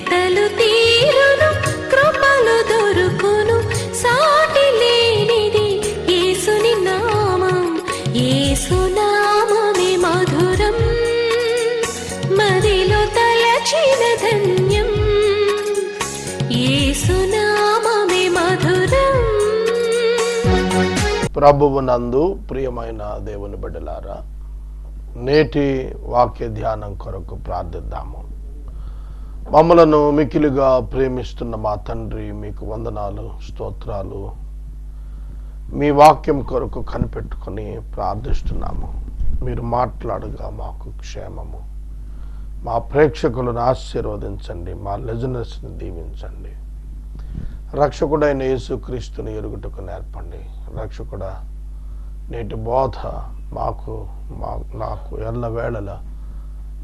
వెతలు తీరును, కృపలు దొరుకును, సాటి లేనిది యేసుని నామం. యేసునామమే మధురం, మదిలో తలచిన ధన్యం. యేసునామమే మధురం. ప్రభువునందు ప్రియమైన దేవుని బిడ్డలారా, నేటి వాక్య ధ్యానం కొరకు ప్రార్థిద్దాము. మమ్మలను మికిలిగా ప్రేమిస్తున్న మా తండ్రి, మీకు వందనాలు, స్తోత్రాలు. మీ వాక్యం కొరకు కనిపెట్టుకొని ప్రార్థిస్తున్నాము. మీరు మాట్లాడగా మాకు క్షేమము. మా ప్రేక్షకులను ఆశీర్వదించండి, మా లిజనర్స్ని దీవించండి. రక్షకుడైన యేసుక్రీస్తుని ఎరుగుటకు నేర్పండి. రక్షకుడా, నేటి బోధ నాకు ఎల్లవేళలా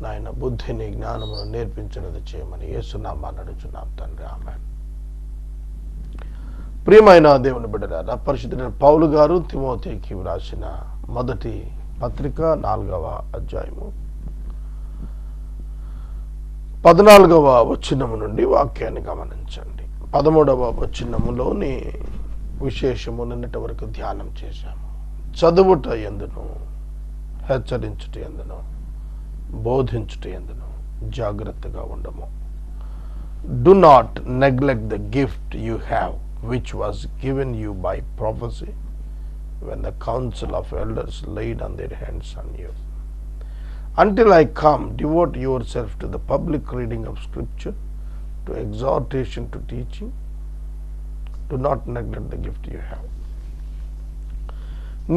నాయన బుద్ధిని, జ్ఞానమును నేర్పించినది చేయమని యేసునామాన్ని అడుగుచున్నాం తండ్రి, ఆమేన్. ప్రియమైన దేవుని బిడ్డలారా, పరిశుద్ధుడైన పౌలు గారు తిమోతికి వ్రాసిన మొదటి పత్రిక 4వ అధ్యాయము 14వ వచనము నుండి వాక్యాన్ని గమనించండి. 13వ వచనములోని విశేషము నిన్నటి వరకు ధ్యానం చేశాము. చదువుట యందును, హెచ్చరించుట యందును, బోధించుట యందును జాగ్రత్తగా ఉండము. Do not neglect the gift you have, which was given you by prophecy, when the council of elders laid on their hands on you. Until I come, devote yourself to the public reading of Scripture, to exhortation, to teaching. Do not neglect the gift you have.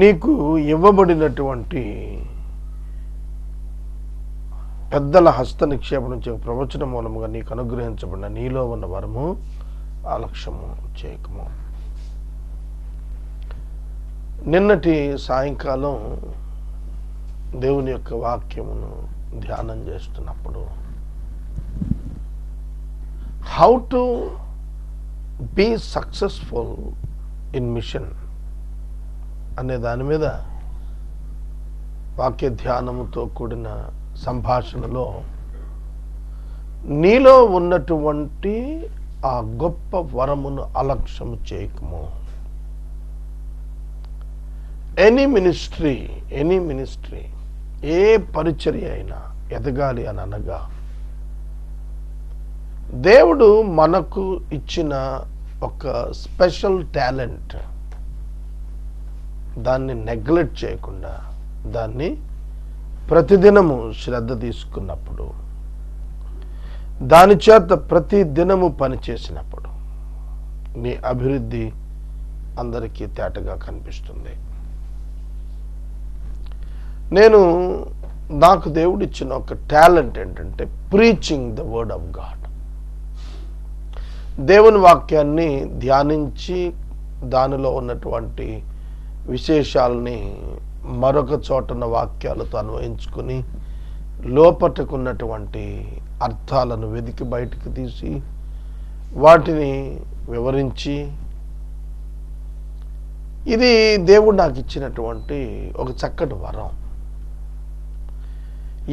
నీకు ఇవ్వబడినటువంటి పెద్దల హస్త నిక్షేపం నుంచి ప్రవచన మూలముగా నీకు అనుగ్రహించబడిన నీలో ఉన్న వరము ఆలక్ష్యము చేయకము. నిన్నటి సాయంకాలం దేవుని యొక్క వాక్యమును ధ్యానం చేస్తున్నప్పుడు how to be successful in mission అనే దాని మీద వాక్య ధ్యానముతో కూడిన సంభాషణలో నీలో ఉన్నటువంటి ఆ గొప్ప వరమును అలక్ష్యము చేయకము. ఎనీ మినిస్ట్రీ ఏ పరిచర్య అయినా ఎదగాలి అని అనగా దేవుడు మనకు ఇచ్చిన ఒక స్పెషల్ టాలెంట్, దాన్ని నెగ్లెక్ట్ చేయకుండా దాన్ని ప్రతిదినము శ్రద్ధ తీసుకున్నప్పుడు, దాని చేత ప్రతి దినము పనిచేసినప్పుడు నీ అభివృద్ధి అందరికీ తేటగా కనిపిస్తుంది. నాకు దేవుడు ఇచ్చిన ఒక టాలెంట్ ఏంటంటే preaching the word of God. దేవుని వాక్యాన్ని ధ్యానించి దానిలో ఉన్నటువంటి విశేషాలని మరొక చోటన వాక్యాలతో అన్వయించుకుని లోపటకున్నటువంటి అర్థాలను వెతికి బయటికి తీసి వాటిని వివరించి, ఇది దేవుడు నాకు ఇచ్చినటువంటి ఒక చక్కటి వరం.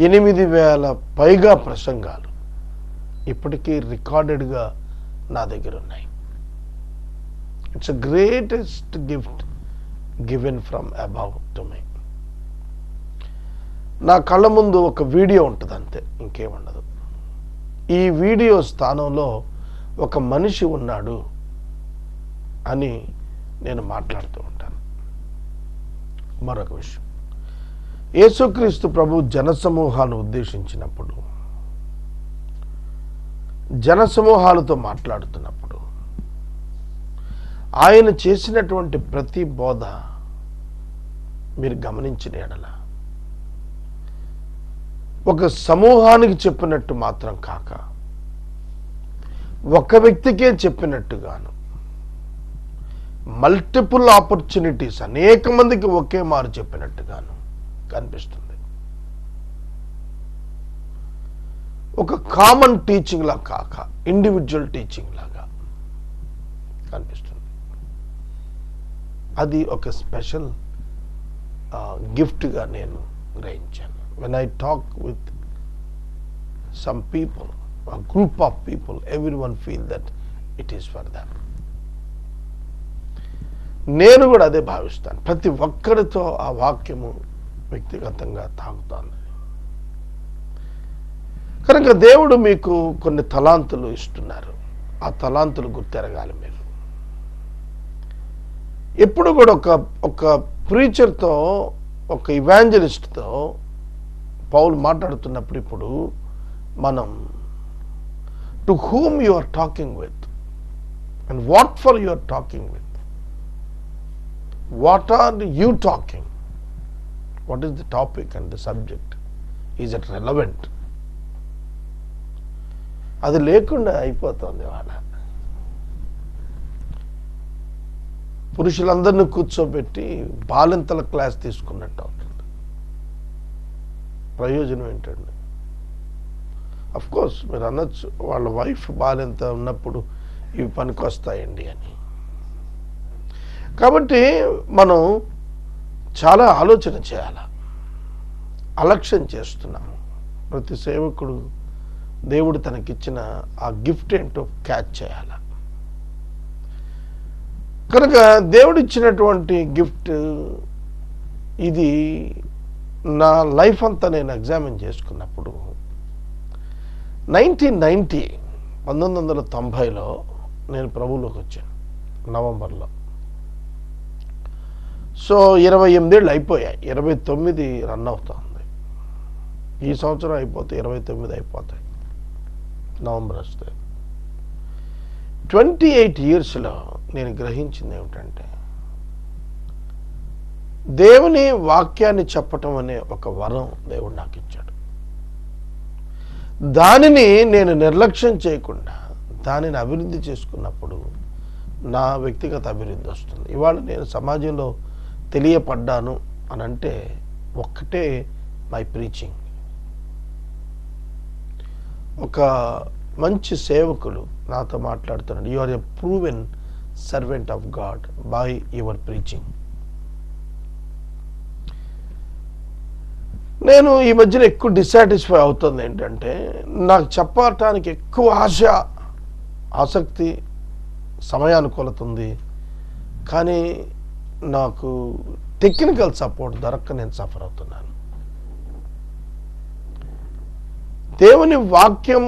8,000 పైగా ప్రసంగాలు ఇప్పటికీ రికార్డెడ్గా నా దగ్గర ఉన్నాయి. It's a greatest gift given from above to me. నా కళ్ళ ముందు ఒక వీడియో ఉంటుంది, అంతే, ఇంకేముండదు. ఈ వీడియో స్థానంలో ఒక మనిషి ఉన్నాడు అని నేను మాట్లాడుతూ ఉంటాను. మరొక విషయం, యేసుక్రీస్తు ప్రభు జనసమూహాలను ఉద్దేశించినప్పుడు, జనసమూహాలతో మాట్లాడుతున్నప్పుడు ఆయన చేసినటువంటి ప్రతి బోధ మీరు గమనించిన ఎడల ఒక సమూహానికి చెప్పినట్టు మాత్రం కాక, ఒక వ్యక్తికే చెప్పినట్టుగాను, మల్టిపుల్ ఆపర్చునిటీస్, అనేక మందికి ఒకే మారు చెప్పినట్టుగాను కనిపిస్తుంది. ఒక కామన్ టీచింగ్ లా కాక ఇండివిజువల్ టీచింగ్ లాగా కనిపిస్తుంది. అది ఒక స్పెషల్ గిఫ్ట్గా నేను గ్రహించాను. When I talk with some people, a group of people, everyone feel that it is for them. నేను కూడా అదే భావిస్తాను. ప్రతి ఒక్కరితో ఆ వాక్యము వ్యక్తిగతంగా తాగుతాను. కనుక దేవుడు మీకు కొన్ని తలాంతులు ఇస్తున్నారు. ఆ తలాంతులు గుర్తెరగాలి మీరు. ఎప్పుడు కూడా ఒక ప్రీచర్తో, ఒక ఇవాంజలిస్ట్తో పౌలు మాట్లాడుతున్నప్పుడు ఇప్పుడు మనం to whom you are talking with and what for you are talking with, what are you talking, what is the topic and the subject, is it relevant? అది లేకుండా అయిపోతుంది వాళ్ళ. పురుషులందరినీ కూర్చోబెట్టి బాలింతల క్లాస్ తీసుకున్నట్టు అవుతుంది. ప్రయోజనం ఏంటండి? అఫ్ కోర్స్ మీరు అనొచ్చు వాళ్ళ వైఫ్ బాలింత ఉన్నప్పుడు ఇవి పనికొస్తాయండి అని. కాబట్టి మనం చాలా ఆలోచన చేయాలి. అలక్ష్యం చేస్తున్నాము. ప్రతి సేవకుడు దేవుడు తనకిచ్చిన ఆ గిఫ్ట్ ఏంటో క్యాచ్ చేయాలి. కనుక దేవుడు ఇచ్చినటువంటి గిఫ్ట్ ఇది. నా లైఫ్ అంతా నేను ఎగ్జామిన్ చేసుకున్నప్పుడు 1990లో నేను ప్రభువులోకి వచ్చాను నవంబర్లో. సో 28 ఏళ్ళు అయిపోయాయి. 29 రన్ అవుతుంది. ఈ సంవత్సరం అయిపోతే 29 అయిపోతాయి నవంబర్ వస్తే. 28 yearsలో నేను గ్రహించింది ఏమిటంటే, దేవుని వాక్యాన్ని చెప్పటం అనే ఒక వరం దేవుడు నాకు ఇచ్చాడు. దానిని నేను నిర్లక్ష్యం చేయకుండా దానిని అభివృద్ధి చేసుకున్నప్పుడు నా వ్యక్తిగత అభివృద్ధి వస్తుంది. ఇవాళ నేను సమాజంలో తెలియపడ్డాను అని అంటే ఒక్కటే మై ప్రీచింగ్. ఒక మంచి సేవకులు నాతో మాట్లాడుతున్నాడు, you are a proven servant of God by your preaching. నేను ఈ మధ్యన ఎక్కువ డిసాటిస్ఫై అవుతుంది ఏంటంటే, నాకు చెప్పటానికి ఎక్కువ ఆసక్తి, సమయానుకూలత ఉంది, కానీ నాకు టెక్నికల్ సపోర్ట్ దొరక్క నేను సఫర్ అవుతున్నాను. దేవుని వాక్యం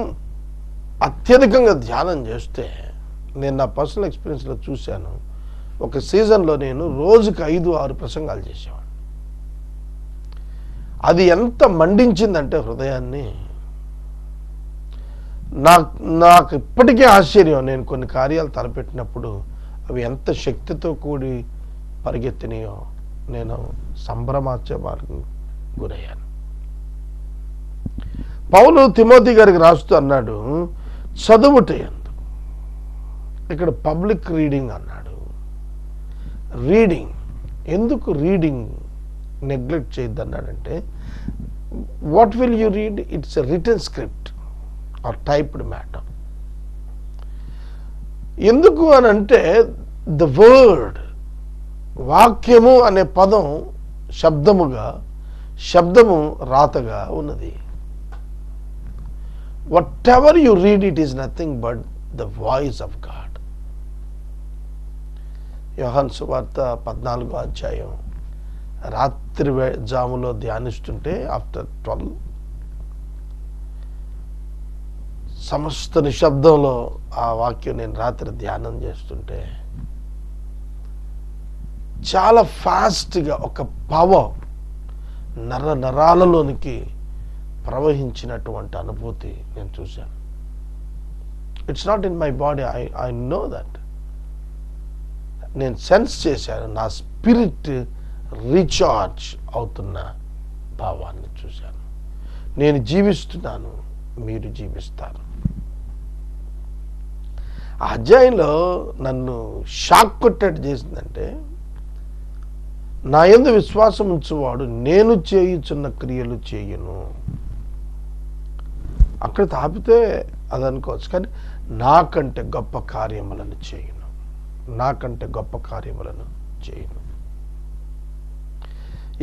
అత్యధికంగా ధ్యానం చేస్తే, నేను నా పర్సనల్ ఎక్స్పీరియన్స్లో చూశాను, ఒక సీజన్లో నేను రోజుకి 5-6 ప్రసంగాలు చేసేవాడిని. అది ఎంత మండించిందంటే హృదయాన్ని, నాకు ఇప్పటికీ ఆశ్చర్యం. నేను కొన్ని కార్యాలు తలపెట్టినప్పుడు అవి ఎంత శక్తితో కూడి పరిగెత్తినాయో నేను సంభ్రమాశ్చర్యానికి గురయ్యాను. పౌలు తిమోతి గారికి రాస్తూ అన్నాడు, చదువుటయందు. ఇక్కడ పబ్లిక్ రీడింగ్ అన్నాడు. రీడింగ్ ఎందుకు రీడింగ్ నెగ్లెక్ట్ చేయొద్దు అన్నాడంటే, what will you read? It's a written script or typed matter. ఎందుకు అని అంటే, ద వర్డ్, వాక్యము అనే పదం శబ్దము రాతగా ఉన్నది. whatever you read, it is nothing but the voice of God. యోహాను సువార్త 14వ అధ్యాయం రాత్రి జాములో ధ్యానిస్తుంటే, ఆఫ్టర్ 12 సమస్త నిశ్శబ్దంలో ఆ వాక్యం నేను రాత్రి ధ్యానం చేస్తుంటే చాలా ఫాస్ట్గా ఒక పవర్ నరాలలోనికి ప్రవహించినటువంటి అనుభూతి నేను చూశాను. It's not in my body, I know that. నేను సెన్స్ చేశాను, నా స్పిరిట్ రీఛార్జ్ అవుతున్న భావాన్ని చూశాను. నేను జీవిస్తున్నాను, మీరు జీవిస్తారు. ఆ అధ్యాయంలో నన్ను షాక్ కొట్టేట్టు చేసిందంటే, నా యందు విశ్వాసం ఉంచువాడు నేను చేయుచున్న క్రియలు చేయును. అక్కడ తాపితే అది అనుకోవచ్చు, కానీ నాకంటే గొప్ప కార్యములను చేయును, నాకంటే గొప్ప కార్యములను చేయును.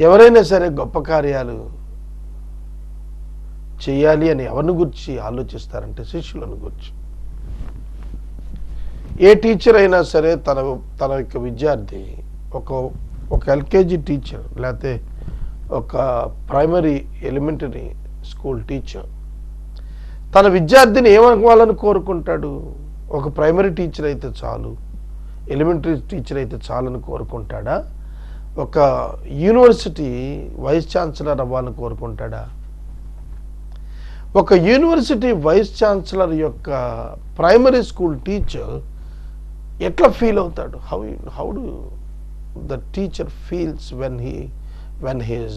ఎవరైనా సరే గొప్ప కార్యాలు చేయాలి అని ఎవరిని గురించి ఆలోచిస్తారంటే శిష్యులను గురించి. ఏ టీచర్ అయినా సరే తన యొక్క విద్యార్థి ఒక ఎల్కేజీ టీచర్ లేకపోతే ఒక ప్రైమరీ ఎలిమెంటరీ స్కూల్ టీచర్ తన విద్యార్థిని ఏమవ్వాలని కోరుకుంటాడు? ఒక ప్రైమరీ టీచర్ అయితే చాలు, ఎలిమెంటరీ టీచర్ అయితే చాలని కోరుకుంటాడా? ఒక యూనివర్సిటీ వైస్ ఛాన్సలర్ అవ్వాలని కోరుకుంటాడా? ఒక యూనివర్సిటీ వైస్ ఛాన్సలర్ యొక్క ప్రైమరీ స్కూల్ టీచర్ ఎట్లా ఫీల్ అవుతాడు? How do the teacher feels when his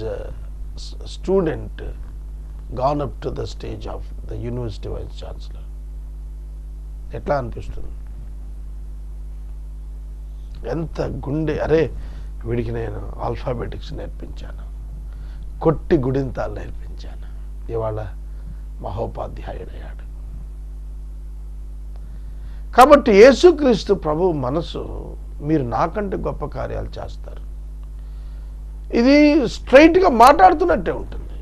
student gone up to the stage of the university vice chancellor? ఎట్లా అనిపిస్తుంది? ఎంత గుండె, అరే వీడికి నేను ఆల్ఫాబెటిక్స్ నేర్పించాను, కొట్టి గుడింతాలు నేర్పించాను, ఇవాళ మహోపాధ్యాయుడయ్యాడు. కాబట్టి యేసుక్రీస్తు ప్రభు మనసు, మీరు నాకంటే గొప్ప కార్యాలు చేస్తారు, ఇది స్ట్రైట్గా మాట్లాడుతున్నట్టే ఉంటుంది.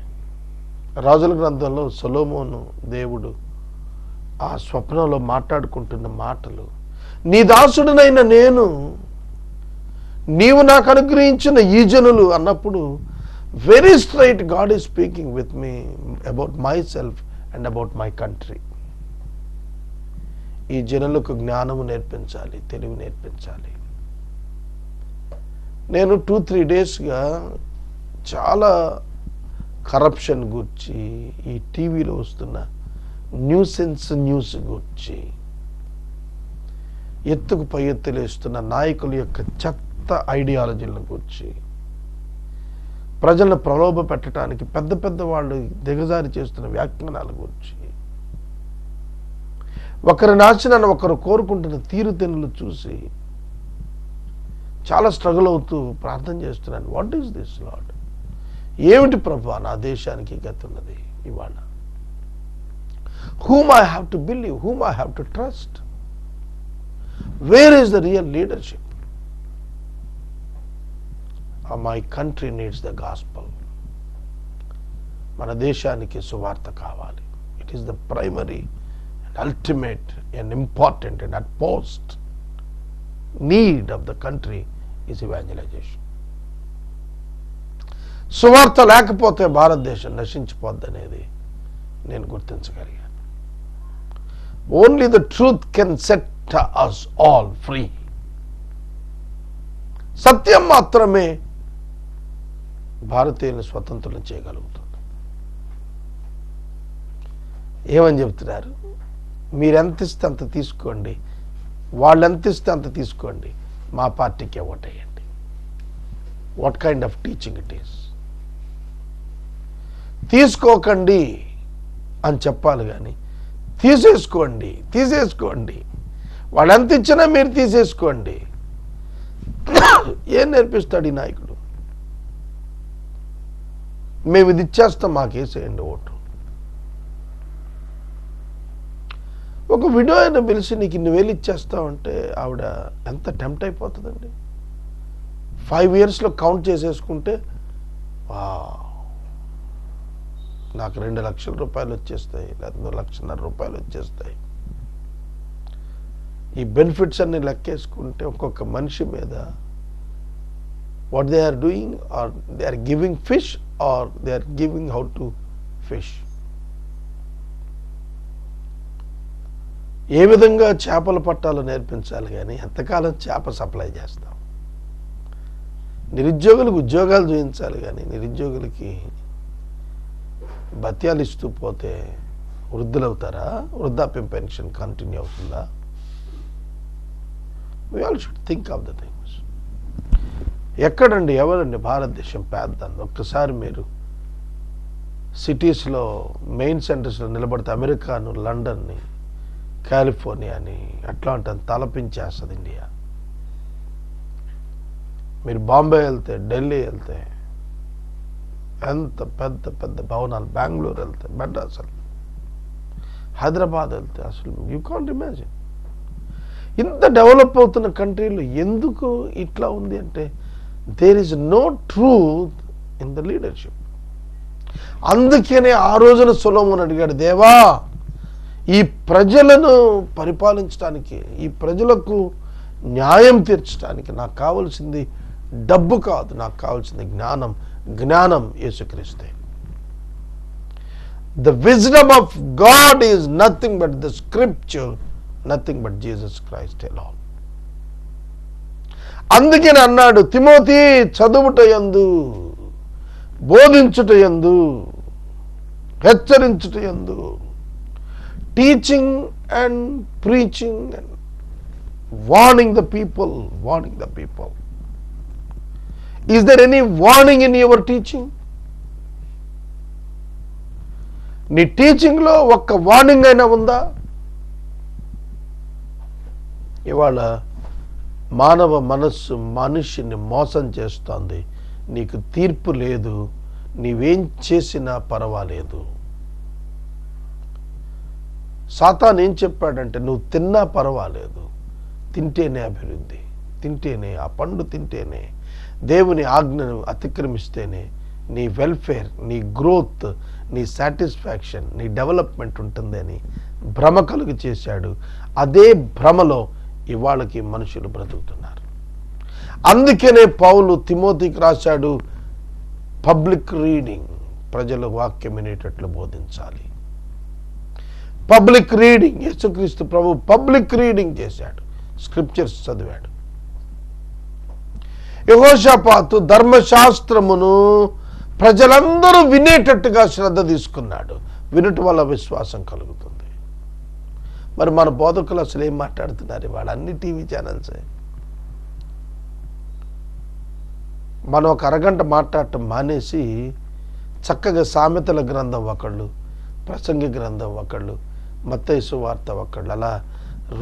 రాజుల గ్రంథంలో సొలొమోను దేవుడు ఆ స్వప్నంలో మాట్లాడుకుంటున్న మాటలు, నీ దాసుడనైన నేను, నీవు నాకు అనుగ్రహించిన ఈ జనులు అన్నప్పుడు very straight God is speaking with me about my self and about my country. ఈ జనులకు జ్ఞానము నేర్పించాలి, తెలివి నేర్పించాలి. నేను 2-3 డేస్గా చాలా కరప్షన్ గురించి, ఈ టీవీలో వస్తున్న న్యూస్ గురించి, ఎత్తుకు పై ఎత్తులేస్తున్న నాయకుల యొక్క చెత్త ఐడియాలజీల గురించి, ప్రజలను ప్రలోభ పెట్టడానికి పెద్ద పెద్ద వాళ్ళు దిగజారి చేస్తున్న వ్యాఖ్యానాల గురించి, ఒకరి నాశనాన్ని ఒకరు కోరుకుంటున్న తీరుతెన్నులు చూసి చాలా స్ట్రగుల్ అవుతూ ప్రార్థన చేస్తున్నాను. What is this lord? ఏమిటి ప్రభువా నా దేశానికి గతున్నది ఇవాళ? whom I have to believe, whom I have to trust? Where is the real leadership? My country needs the gospel. మన దేశానికి సువార్త కావాలి. It is the primary and ultimate and important and utmost need of the country is evangelization. సువార్త లేకపోతే భారతదేశం నశించిపోద్దనేది నేను గుర్తించగలిగాను. Only the truth can set us all free. సత్యం మాత్రమే భారతీయులను స్వతంత్రం చేయగలుగుతుంది. ఏమని చెప్తున్నారు? మీరు ఎంత ఇస్తే అంత తీసుకోండి, వాళ్ళు ఎంత ఇస్తే అంత తీసుకోండి, మా పార్టీకే ఓటేయండి. What kind of teaching it is? తీసుకోకండి అని చెప్పాలి కానీ తీసేసుకోండి, వాళ్ళు ఎంత ఇచ్చినా మీరు తీసేసుకోండి, ఏం నేర్పిస్తాడు ఈ నాయకుడు? మేము ఇది ఇచ్చేస్తాం, మాకేసేయండి ఓటు. ఒక విడో అయినా పిలిచి నీకు ఇన్ని వేలు ఇచ్చేస్తామంటే ఆవిడ ఎంత టెంప్ట్ అయిపోతుందండి. 5 yearsలో కౌంట్ చేసేసుకుంటే నాకు 2 లక్షల రూపాయలు వచ్చేస్తాయి, లేదా 1.5 లక్షలు వచ్చేస్తాయి. ఈ బెనిఫిట్స్ అన్ని లెక్కేసుకుంటే ఒక్కొక్క మనిషి మీద what they are doing, or they are giving fish or they are giving how to fish. ఏ విధంగా చేపలు పట్టాలో నేర్పించాలి కానీ ఎంతకాలం చేప సప్లై చేస్తాం? నిరుద్యోగులకు ఉద్యోగాలు చూపించాలి కానీ నిరుద్యోగులకి భత్యాలు ఇస్తూ పోతే వృద్ధులవుతారా? వృద్ధాప్యం పెన్షన్ కంటిన్యూ అవుతుందా? we all should think of the things. ఎక్కడండి ఎవరండి భారతదేశం పేద్దంది? ఒక్కసారి మీరు సిటీస్లో మెయిన్ సెంటర్స్లో నిలబడితే అమెరికాను, లండన్ని, కాలిఫోర్నియాని, అట్లాంటిని తలపించేస్తుంది ఇండియా. మీరు బాంబే వెళ్తే, ఢిల్లీ వెళ్తే ఎంత పెద్ద పెద్ద భవనాలు, బెంగళూరు వెళ్తే, మెడ్రాస్ వెళ్తే, హైదరాబాద్ వెళ్తే అసలు యూ కాంట్ ఇమాజిన్. ఇంత డెవలప్ అవుతున్న కంట్రీలో ఎందుకు ఇట్లా ఉంది అంటే there is no truth in the leadership. అందుకనే ఆ రోజున సొలొమోను అడిగాడు, దేవా ఈ ప్రజలను పరిపాలించడానికి, ఈ ప్రజలకు న్యాయం తీర్చడానికి నాకు కావాల్సింది డబ్బు కాదు, నాకు కావాల్సింది జ్ఞానం. జ్ఞానం యేసుక్రీస్తే. The wisdom of God is nothing but the scripture, nothing but Jesus Christ alone. అందుకని అన్నాడు, తిమోతి చదువుట యందు, బోధించుట యందు, హెచ్చరించుట యందు, teaching and preaching and warning the people. Is there any warning in your teaching? నీ టీచింగ్లో ఒక్క వార్నింగ్ అయినా ఉందా? ఇవాళ మానవ మనస్సు మనిషిని మోసం చేస్తోంది. నీకు తీర్పు లేదు, నీవేం చేసినా పర్వాలేదు. సాతాను ఏం చెప్పాడంటే, నువ్వు తిన్నా పర్వాలేదు, తింటేనే అభివృద్ధి, తింటేనే ఆ పండు తింటేనే, దేవుని ఆజ్ఞను అతిక్రమిస్తేనే నీ వెల్ఫేర్, నీ గ్రోత్, నీ సాటిస్ఫాక్షన్, నీ డెవలప్మెంట్ ఉంటుందని భ్రమ కలుగు చేశాడు. అదే భ్రమలో ఇవాళకి మనుషులు బ్రతుకుతున్నారు. అందుకనే పౌలు తిమోతికి రాశాడు, పబ్లిక్ రీడింగ్, ప్రజల వాక్యం వినేటట్లు బోధించాలి. పబ్లిక్ రీడింగ్, యేసుక్రీస్తు ప్రభు పబ్లిక్ రీడింగ్ చేశాడు, స్క్రిప్చర్స్ చదివాడు. యెహోషాపాతు ధర్మశాస్త్రమును ప్రజలందరూ వినేటట్టుగా శ్రద్ధ తీసుకున్నాడు. వినుట వల్ల విశ్వాసం కలుగుతుంది. మరి మన బోధకులు అసలు ఏం మాట్లాడుతున్నారు ఇవాళ? అన్ని టీవీ ఛానల్సే. మనం ఒక అరగంట మాట్లాడటం మానేసి చక్కగా సామెతల గ్రంథం ఒకళ్ళు, ప్రసంగి గ్రంథం ఒకళ్ళు, మత్తయి సువార్త ఒకళ్ళు, అలా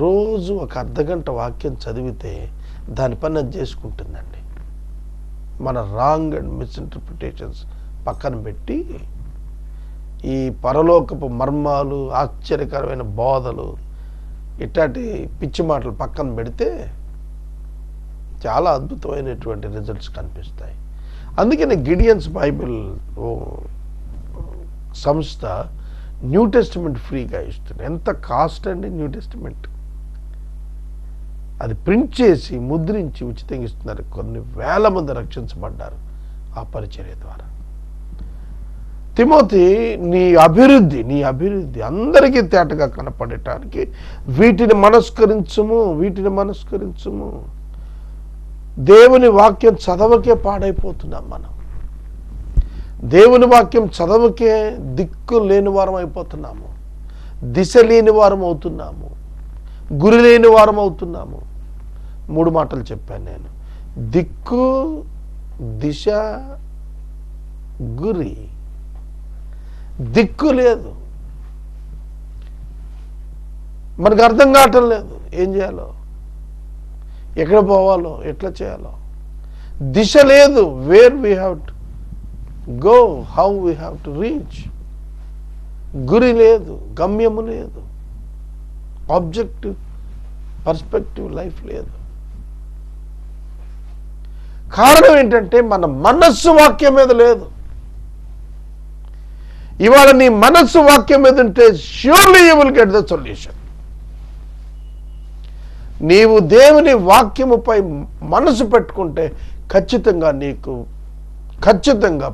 రోజు ఒక అర్ధగంట వాక్యం చదివితే దాని పని అది చేసుకుంటుందండి. మన రాంగ్ అండ్ మిస్ఇంటర్ప్రిటేషన్స్ పక్కన పెట్టి ఈ పరలోకపు మర్మాలు, ఆశ్చర్యకరమైన బోధలు, ఇట్లాంటి పిచ్చి మాటలు పక్కన పెడితే చాలా అద్భుతమైనటువంటి రిజల్ట్స్ కనిపిస్తాయి. అందుకనే గిడియన్స్ బైబిల్ సంస్థ న్యూ టెస్టిమెంట్ ఫ్రీగా ఇస్తుంది. ఎంత కాస్ట్ అండి న్యూ టెస్టిమెంట్? అది ప్రింట్ చేసి ముద్రించి ఉచితంగా ఇస్తున్నారు. కొన్ని వేల మంది రక్షించబడ్డారు ఆ పరిచర్య ద్వారా. తిమోతి, నీ అభివృద్ధి అందరికీ తేటగా కనపడటానికి వీటిని మనస్కరించుము. దేవుని వాక్యం చదవకే పాడైపోతున్నాం మనం. దేవుని వాక్యం చదవకే దిక్కు లేని వారం అయిపోతున్నాము, దిశ లేని వారం అవుతున్నాము, గురి లేని వారం అవుతున్నాము. 3 మాటలు చెప్పాను నేను: దిక్కు, దిశ, గురి. దిక్కు లేదు, మనకు అర్థం కావటం లేదు ఏం చేయాలో, ఎక్కడ పోవాలో, ఎట్లా చేయాలో. దిశ లేదు, where we have to go, how we have to reach. గురి లేదు, గమ్యము లేదు, ఆబ్జెక్టివ్ పర్స్పెక్టివ్ లైఫ్ లేదు. కారణం ఏంటంటే మన మనస్సు వాక్యం మీద లేదు. ఇవాళ నీ మనస్సు వాక్యం మీద ఉంటే surely you will get the solution. నీవు దేవుని వాక్యముపై మనసు పెట్టుకుంటే ఖచ్చితంగా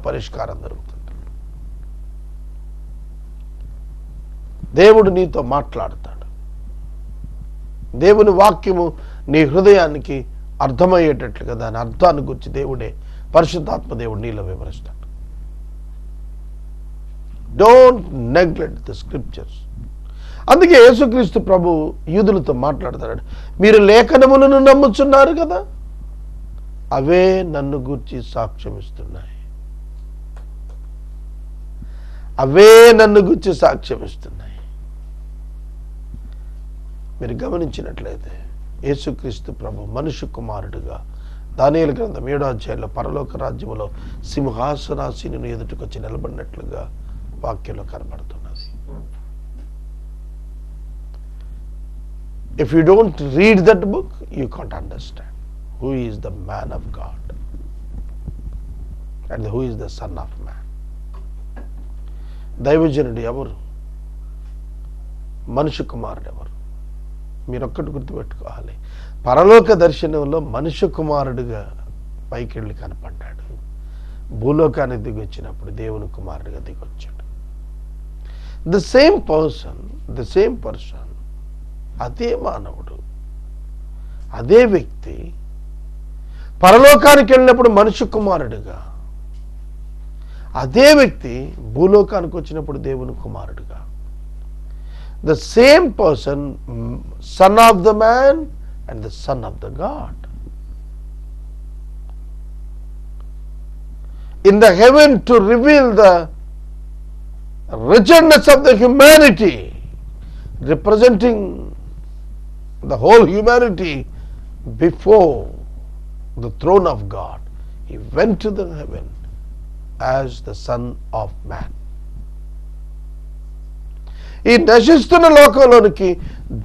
పరిష్కారం దొరుకుతుంది. దేవుడు నీతో మాట్లాడతాడు. దేవుని వాక్యము నీ హృదయానికి అర్థమయ్యేటట్లుగా దాని అర్థాన్ని గురించి దేవుడే, పరిశుద్ధాత్మ దేవుడు నీలో వివరిస్తాడు. Don't neglect the scriptures. అందుకే యేసుక్రీస్తు ప్రభు యూదులతో మాట్లాడతాడు, మీరు లేఖనములను నమ్ముచున్నారు కదా, అవే నన్ను గూర్చి సాక్ష్యం ఇస్తున్నాయి. మీరు గమనించినట్లయితే యేసుక్రీస్తు ప్రభు మనుష్య కుమారుడుగా దానియేలు గ్రంథం 7వ అధ్యాయంలో పరలోక రాజ్యములో సింహాసనాసీనుని ఎదుటకొచ్చి నిలబడినట్లుగా వాక్యంలో కనబడుతున్నది. If you don't read that book, you can't understand who is the man of God and who is the son of man. దైవజనుడు ఎవరు? మనుష్య కుమారుడు ఎవరు? మీరొక్కటి గుర్తుపెట్టుకోవాలి. పరలోక దర్శనంలో మనుష్య కుమారుడుగా పైకి వెళ్ళి కనపడ్డాడు. భూలోకానికి దిగొచ్చినప్పుడు దేవుని కుమారుడిగా దిగొచ్చాడు. ద సేమ్ పర్సన్, అదే మానవుడు, అదే వ్యక్తి పరలోకానికి వెళ్ళినప్పుడు మనుష్య కుమారుడిగా, అదే వ్యక్తి భూలోకానికి వచ్చినప్పుడు దేవుని కుమారుడిగా. The same person, son of the man and the son of the God. In the heaven to reveal the wretchedness of the humanity, representing the whole humanity before the throne of God. He went to the heaven as the Son of Man. ఈ నశిస్తున్న లోకంలోనికి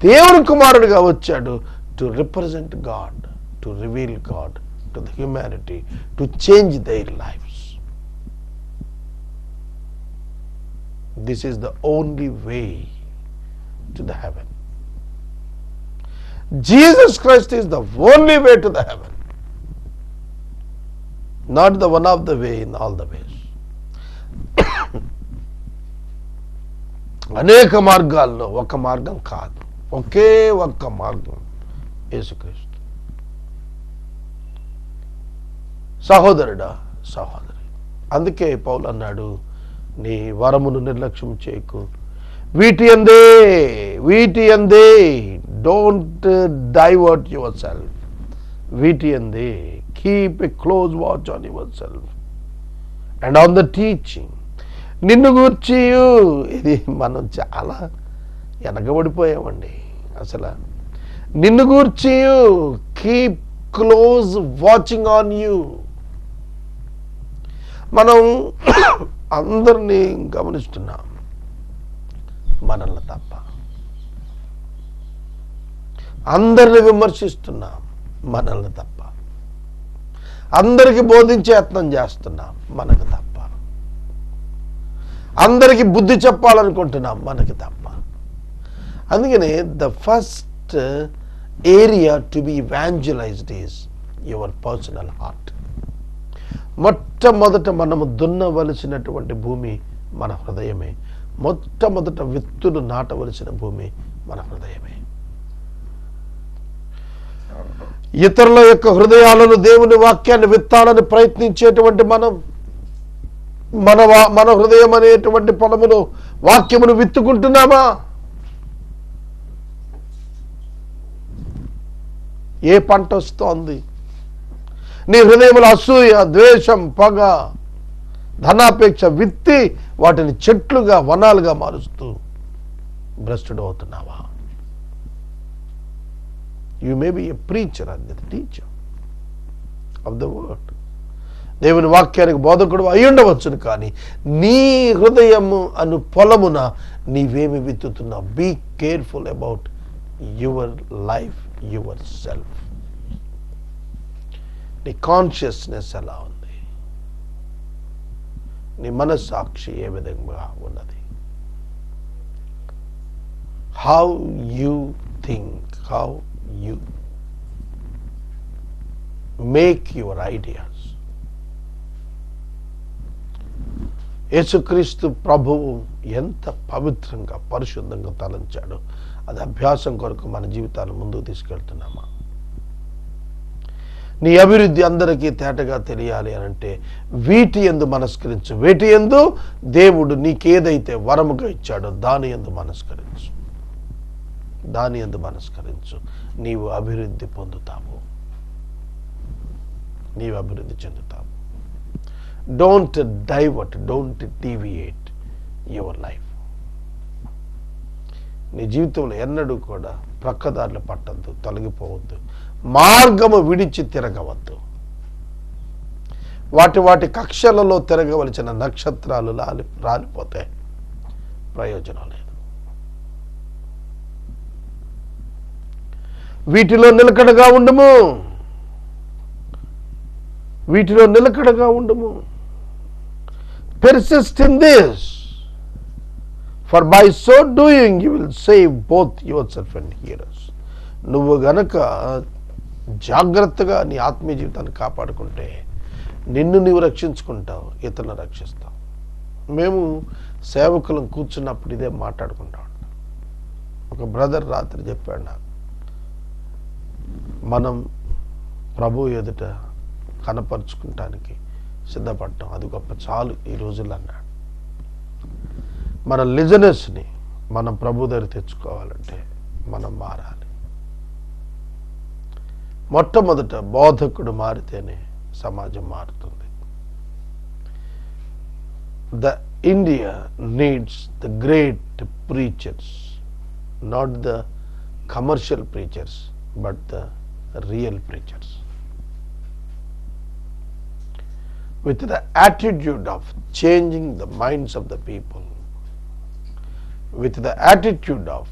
దేవుని కుమారుడిగా వచ్చాడు to represent God, to reveal God to the humanity, to change their lives. This is the only way to the heaven. Jesus Christ is the only way to the heaven. Not the one of the way in all the ways. అనేక మార్గాల్లో ఒక మార్గం కాదు, ఒకే ఒక్క మార్గం యేసుక్రీస్తు. సహోదరుడా, సహోదరి, అందుకే పౌలు అన్నాడు, నీ వరమును నిర్లక్ష్యం చేయకు, వీటి అందే డోంట్ డైవర్ట్ యువర్ సెల్ఫ్. వీటి అందే keep a close watch on your self and on the teaching. నిన్ను గూర్చి, ఇది మనం చాలా వెనకబడిపోయామండి అసలు. నిన్ను గూర్చి keep close watching on you. మనం అందరినీ గమనిస్తున్నాం, మనల్ని తప్ప. అందరిని విమర్శిస్తున్నాం, మనల్ని తప్ప. అందరికి బోధించే యత్నం చేస్తున్నాం, మనకు తప్ప. అందరికి బుద్ధి చెప్పాలనుకుంటున్నాం, మనకి తప్ప. అందుకనే the first area to be evangelized is your personal heart. మొట్టమొదట మనము దున్నవలసినటువంటి భూమి మన హృదయమే. మొట్టమొదట విత్తులు నాటవలసిన భూమి మన హృదయమే. ఇతరుల యొక్క హృదయాలను దేవుని వాక్యాన్ని విత్తాలని ప్రయత్నించేటువంటి మన హృదయం అనేటువంటి పొలములో వాక్యమును విత్తుకుంటున్నామా? ఏ పంట వస్తోంది? నీ హృదయంలో అసూయ, ద్వేషం, పగ, ధనాపేక్ష విత్తి వాటిని చెట్లుగా, వనాలుగా మారుస్తూ భ్రష్టుడు అవుతున్నావా? You may be a preacher and the teacher of the word. దేవుని వాక్యానికి బోధకుడు అయి ఉండవచ్చును, కానీ నీ హృదయము అను పొలమున నీవేమి విత్తుతున్నావు? Be careful about your life, yourself. నీ కాన్షియస్నెస్ ఎలా ఉంది? నీ మనస్సాక్షి ఏ విధంగా ఉన్నది? How you think, how you make your ideas. యేసుక్రీస్తు ప్రభువు ఎంత పవిత్రంగా, పరిశుద్ధంగా తలంచాడో అది అభ్యాసం కొరకు మన జీవితాన్ని ముందుకు తీసుకెళ్తున్నామా? నీ అభివృద్ధి అందరికీ తేటగా తెలియాలి అనంటే వీటి యందు మనస్కరించు. వీటి యందు దేవుడు నీకేదైతే వరముగా ఇచ్చాడో దాని యందు మనస్కరించు. దాని యందు మనస్కరించు. నీవు అభివృద్ధి పొందుతావు, నీవు అభివృద్ధి చెందుతావు. Don't divert, don't deviate your life. నీ జీవితంలో ఎన్నడూ కూడా ప్రక్కదారులు పట్టద్దు, తొలగిపోవద్దు, మార్గము విడిచి తిరగవద్దు. వాటి కక్షలలో తిరగవలసిన నక్షత్రాలు రాలిపోతే ప్రయోజనం లేదు. వీటిలో నిలకడగా ఉండము, వీటిలో నిలకడగా ఉండము. Persist in this. For by so doing you will save both your self and hearers. నువ్వు గనక జాగ్రత్తగా నీ ఆత్మీయ జీవితాన్ని కాపాడుకుంటే నిన్ను నీవు రక్షించుకుంటావు, ఇతరులను రక్షిస్తావు. మేము సేవకులను కూర్చున్నప్పుడు ఇదే మాట్లాడుకుంటా ఉంటాం. ఒక బ్రదర్ రాత్రి చెప్పాడు నాకు, మనం ప్రభు ఎదుట కనపరుచుకుంటానికి సిద్ధపడటం అది గొప్ప చాలు ఈ రోజుల్లో అన్నాడు. మన లిజనర్స్ని మనం ప్రభు దగ్గర తెచ్చుకోవాలంటే మనం మారాలి. మొట్టమొదట బోధకుడు మారితేనే సమాజం మారుతుంది. The India needs the great preachers, not the commercial preachers but the real preachers, with the attitude of changing the minds of the people, with the attitude of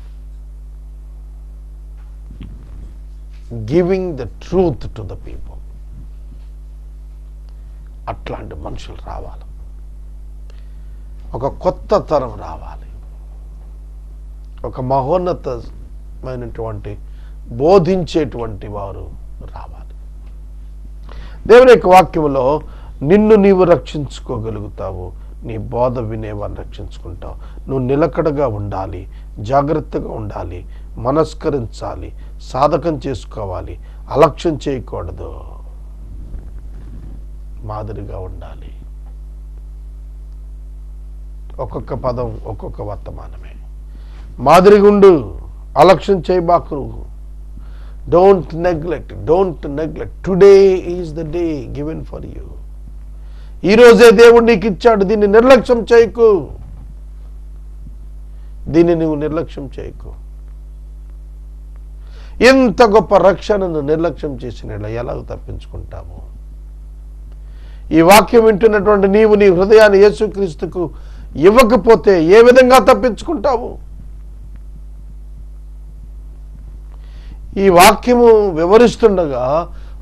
giving the truth to the people. అట్లాంటి మనుషులు రావాలి, ఒక కొత్త తరం రావాలి, ఒక మహోన్నతమైనటువంటి బోధించేటువంటి వారు రావాలి. దేవుని యొక్క వాక్యంలో నిన్ను నీవు రక్షించుకోగలుగుతావు, నీ బోధ వినేవాన్ని రక్షించుకుంటావు. నువ్వు నిలకడగా ఉండాలి, జాగ్రత్తగా ఉండాలి, మనస్కరించాలి, సాధకం చేసుకోవాలి, అలక్ష్యం చేయకూడదు, మాదిరిగా ఉండాలి. ఒక్కొక్క పదం ఒక్కొక్క వర్తమానమే. మాదిరిగా ఉండు, అలక్ష్యం చేయబాకు. Don't neglect. Today is the day given for you. ఈరోజే దేవుడు నీకు ఇచ్చాడు, దీన్ని నిర్లక్ష్యం చేయకు. దీన్ని నువ్వు నిర్లక్ష్యం చేయకు. ఎంత గొప్ప రక్షణను నిర్లక్ష్యం చేసిన ఎలాగ తప్పించుకుంటాము? ఈ వాక్యం వింటున్నటువంటి నీవు నీ హృదయాన్ని యేసుక్రీస్తుకు ఇవ్వకపోతే ఏ విధంగా తప్పించుకుంటావు? ఈ వాక్యము వివరిస్తుండగా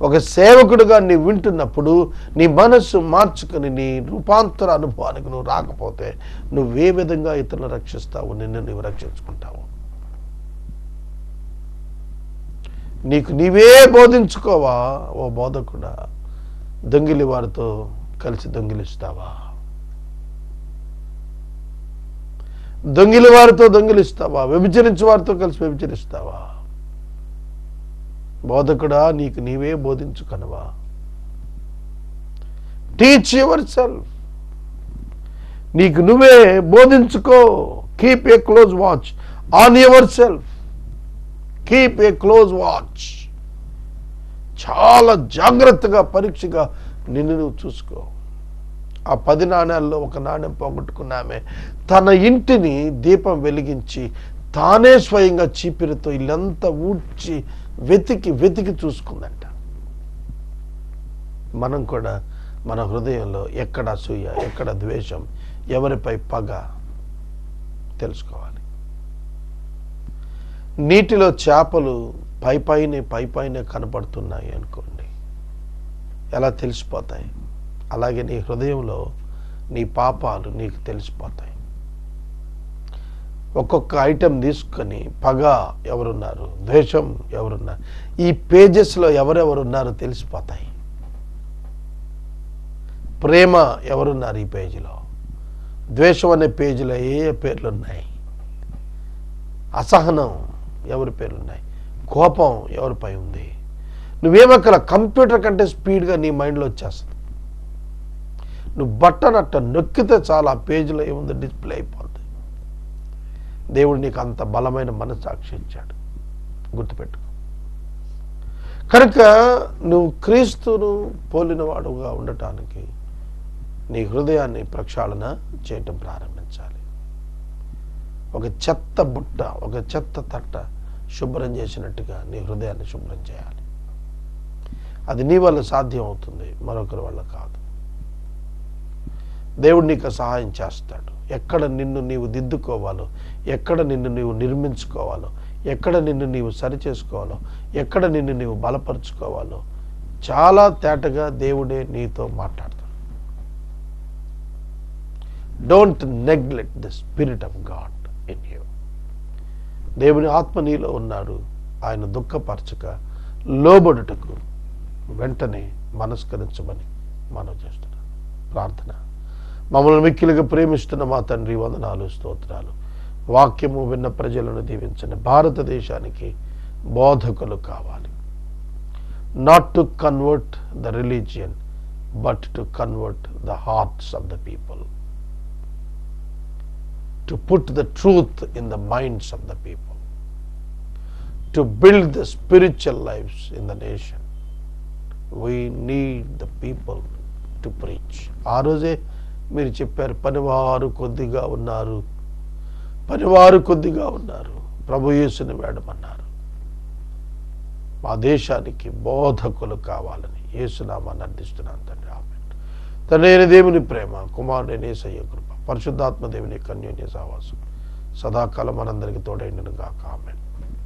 ఒక సేవకుడుగా నీ వింటున్నప్పుడు నీ మనస్సు మార్చుకుని నీ రూపాంతర అనుభవానికి నువ్వు రాకపోతే నువ్వే విధంగా ఇతరులను రక్షిస్తావు, నిన్ను నువ్వు రక్షించుకుంటావు? నీకు నీవే బోధించుకోవా ఓ బోధకుడా? దొంగిలి వారితో కలిసి దొంగిలిస్తావా? దొంగిలి వారితో దొంగిలిస్తావా? వ్యభిచరించే వారితో కలిసి వ్యభిచరిస్తావా? బోధకుడా, నీకు నీవే బోధించుకొనవా? Teach your self. నీకు నువ్వే బోధించుకో. Keep a close watch on yourself. Keep a close watch. చాలా జాగ్రత్తగా పరీక్షగా నిన్ను నువ్వు చూసుకో. ఆ 10 నాణ్యాల్లో ఒక నాణ్యం పోగొట్టుకున్నామే తన ఇంటిని దీపం వెలిగించి తానే స్వయంగా చీపిరితో ఇల్లంతా ఊడ్చి వెతికి చూసుకుందంట. మనం కూడా మన హృదయంలో ఎక్కడ అసూయ, ఎక్కడ ద్వేషం, ఎవరిపై పగ తెలుసుకోవాలి. నీటిలో చేపలు పైపైనే కనపడుతున్నాయి అనుకోండి, ఎలా తెలిసిపోతాయి? అలాగే నీ హృదయంలో నీ పాపాలు నీకు తెలిసిపోతాయి. ఒక్కొక్క ఐటెం తీసుకొని పగ ఎవరున్నారు, ద్వేషం ఎవరున్నారు, ఈ పేజెస్లో ఎవరెవరున్నారో తెలిసిపోతాయి. ప్రేమ ఎవరున్నారు ఈ పేజీలో, ద్వేషం అనే పేజీలో ఏ పేర్లు ఉన్నాయి, అసహనం ఎవరి పేర్లు ఉన్నాయి, కోపం ఎవరిపై ఉంది. నువ్వేమక్కడ కంప్యూటర్ కంటే స్పీడ్గా నీ మైండ్లో వచ్చేస్తుంది. నువ్వు బటన్ అట్ట నొక్కితే చాలా ఆ పేజీలో ఏముందో డిస్ప్లే అయిపోతుంది. దేవుడు నీకు అంత బలమైన మనస్సాక్షి ఇచ్చాడు, గుర్తుపెట్టుకో. కనుక నువ్వు క్రీస్తును పోలిన వాడుగా ఉండటానికి నీ హృదయాన్ని ప్రక్షాళన చేయటం ప్రారంభించాలి. ఒక చెత్త బుట్ట, ఒక చెత్త తట్ట శుభ్రం చేసినట్టుగా నీ హృదయాన్ని శుభ్రం చేయాలి. అది నీ వల్ల సాధ్యం అవుతుంది, మరొకరి వల్ల కాదు. దేవుడు నీకు సహాయం చేస్తాడు. ఎక్కడ నిన్ను నీవు దిద్దుకోవాలో, ఎక్కడ నిన్ను నీవు నిర్మించుకోవాలో, ఎక్కడ నిన్ను నీవు సరిచేసుకోవాలో, ఎక్కడ నిన్ను నీవు బలపరుచుకోవాలో చాలా తేటగా దేవుడే నీతో మాట్లాడతాడు. Don't neglect the spirit of God. దేవుని ఆత్మ నీలో ఉన్నాడు. ఆయన దుఃఖపరచక లోబడుటకు వెంటనే మనస్కరించమని మనం చేస్తున్నాం. ప్రార్థన. మమ్మల్ని మిక్కిలిగా ప్రేమిస్తున్న మా తండ్రి, వందనాలు, స్తోత్రాలు. వాక్యము విన్న ప్రజలను దీవించండి. భారతదేశానికి బోధకులు కావాలి. Not to convert the religion, but to convert the hearts of the people, to put the truth in the minds of the people, to build the spiritual lifes in the nation. We need the people to preach. ఆ రోజే మీరు చెప్పారు, పనివారు కొద్దిగా ఉన్నారు, పనివారు కొద్దిగా ఉన్నారు, ప్రభు యేసుని వేడమన్నారు. మా దేశానికి బోధకులు కావాలని యేసునామాన్ని అర్థిస్తున్నాను తండ్రి. ఆమేన్. తండ్రి అయిన దేవుని ప్రేమ, కుమారుడైన యేసయ్య కృప, పరిశుద్ధాత్మ దేవుని యొక్క అన్యోన్య సహవాసం సదాకాలం మనందరికీ తోడైండును గాక. ఆమేన్.